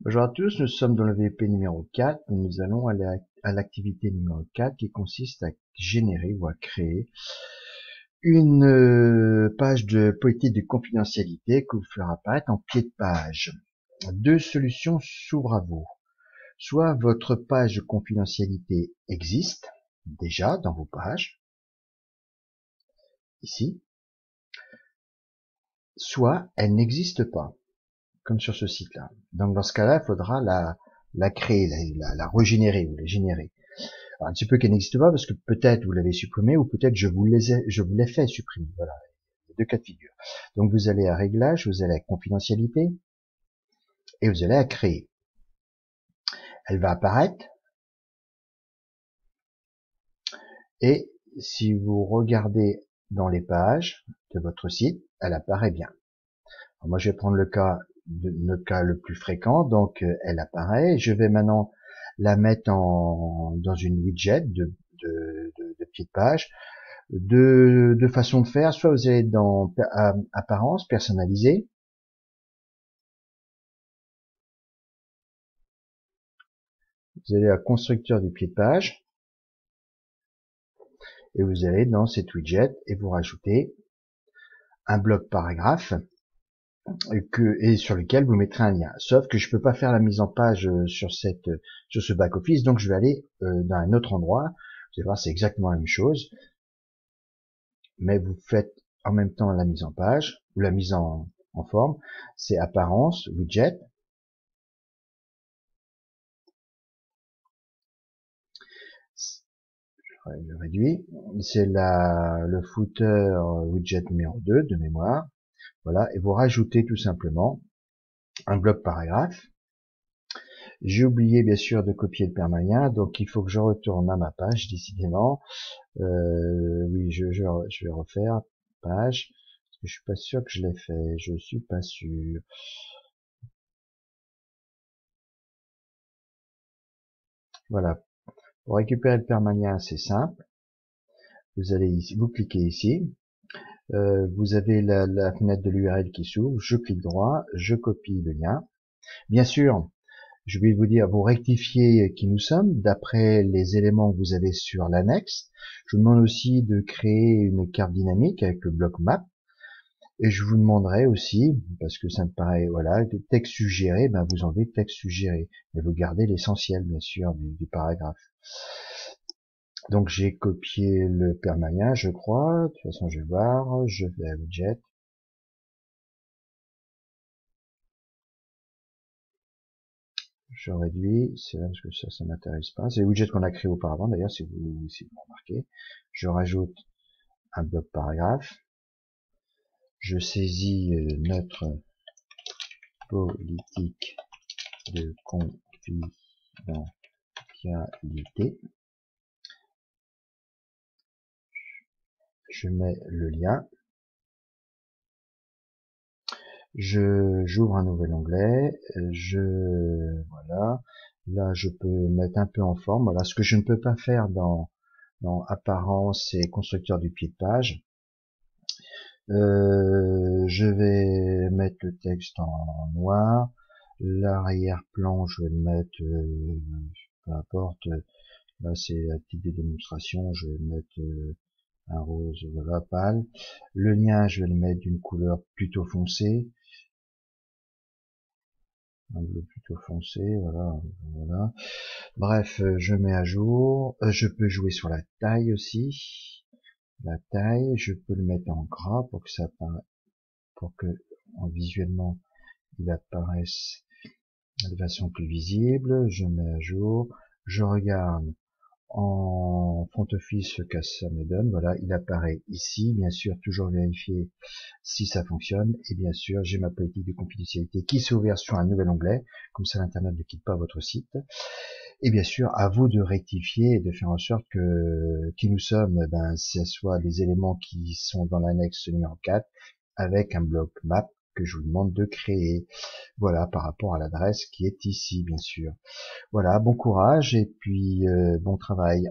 Bonjour à tous, nous sommes dans le VP numéro 4. Nous allons aller à l'activité numéro 4 qui consiste à générer ou à créer une page de politique de confidentialité que vous ferez apparaître en pied de page. Deux solutions s'ouvrent à vous. Soit votre page de confidentialité existe déjà dans vos pages, ici, soit elle n'existe pas, comme sur ce site-là. Donc dans ce cas-là, il faudra la créer, la régénérer ou la générer. Alors, un petit peu qu'elle n'existe pas parce que peut-être vous l'avez supprimée ou peut-être je vous l'ai fait supprimer. Voilà, les deux cas de figure. Donc vous allez à réglages, vous allez à confidentialité et vous allez à créer. Elle va apparaître et si vous regardez dans les pages de votre site, elle apparaît bien. Alors moi je vais prendre le cas de notre cas le plus fréquent, donc elle apparaît. Je vais maintenant la mettre dans une widget de pied de page. Deux façons de faire, soit vous allez dans apparence, personnalisée, vous allez à constructeur du pied de page, et vous allez dans cette widget et vous rajoutez un bloc paragraphe et sur lequel vous mettrez un lien. Sauf que je peux pas faire la mise en page sur ce back office, donc je vais aller dans un autre endroit. Vous allez voir, c'est exactement la même chose, mais vous faites en même temps la mise en page ou la mise en forme. C'est apparence, widget. Je réduis. C'est le footer widget numéro 2 de mémoire. Voilà. Et vous rajoutez tout simplement un bloc paragraphe. J'ai oublié bien sûr de copier le permalien, donc il faut que je retourne à ma page, décidément. Oui, je vais refaire page. Parce que je suis pas sûr que je l'ai fait. Je suis pas sûr. Voilà. Pour récupérer le permalien, c'est simple. Vous allez ici, vous cliquez ici. Vous avez la fenêtre de l'URL qui s'ouvre. Je clique droit, je copie le lien. Bien sûr, je vais vous dire, vous rectifiez qui nous sommes d'après les éléments que vous avez sur l'annexe. Je vous demande aussi de créer une carte dynamique avec le bloc map. Et je vous demanderai aussi, parce que ça me paraît, voilà, le texte suggéré, ben vous enlevez le texte suggéré. Et vous gardez l'essentiel, bien sûr, du paragraphe. Donc j'ai copié le permalien, je crois. De toute façon, je vais voir. Je vais à widget. Je réduis, c'est là parce que ça m'intéresse pas. C'est le widget qu'on a créé auparavant, d'ailleurs, si vous remarquez. Je rajoute un bloc paragraphe. Je saisis notre politique de confidentialité. Je mets le lien. J'ouvre un nouvel onglet. Voilà. Là, je peux mettre un peu en forme. Voilà. Ce que je ne peux pas faire dans apparence et constructeur du pied de page. Je vais mettre le texte en noir. L'arrière-plan, je vais le mettre, peu importe. Là, c'est la petite démonstration. Je vais mettre un rose, voilà, pâle. Le lien, je vais le mettre d'une couleur plutôt foncée. Un bleu plutôt foncé, voilà, voilà. Bref, je mets à jour. Je peux jouer sur la taille aussi. La taille, je peux le mettre en gras pour que ça apparaisse, pour que visuellement il apparaisse de façon plus visible. Je mets à jour. Je regarde en front office ce que ça me donne. Voilà, il apparaît ici. Bien sûr, toujours vérifier si ça fonctionne. Et bien sûr, j'ai ma politique de confidentialité qui s'est ouverte sur un nouvel onglet. Comme ça, l'internet ne quitte pas votre site. Et bien sûr, à vous de rectifier et de faire en sorte que qui nous sommes, ben, ce soit les éléments qui sont dans l'annexe numéro 4 avec un bloc map que je vous demande de créer. Voilà, par rapport à l'adresse qui est ici, bien sûr. Voilà, bon courage et puis bon travail.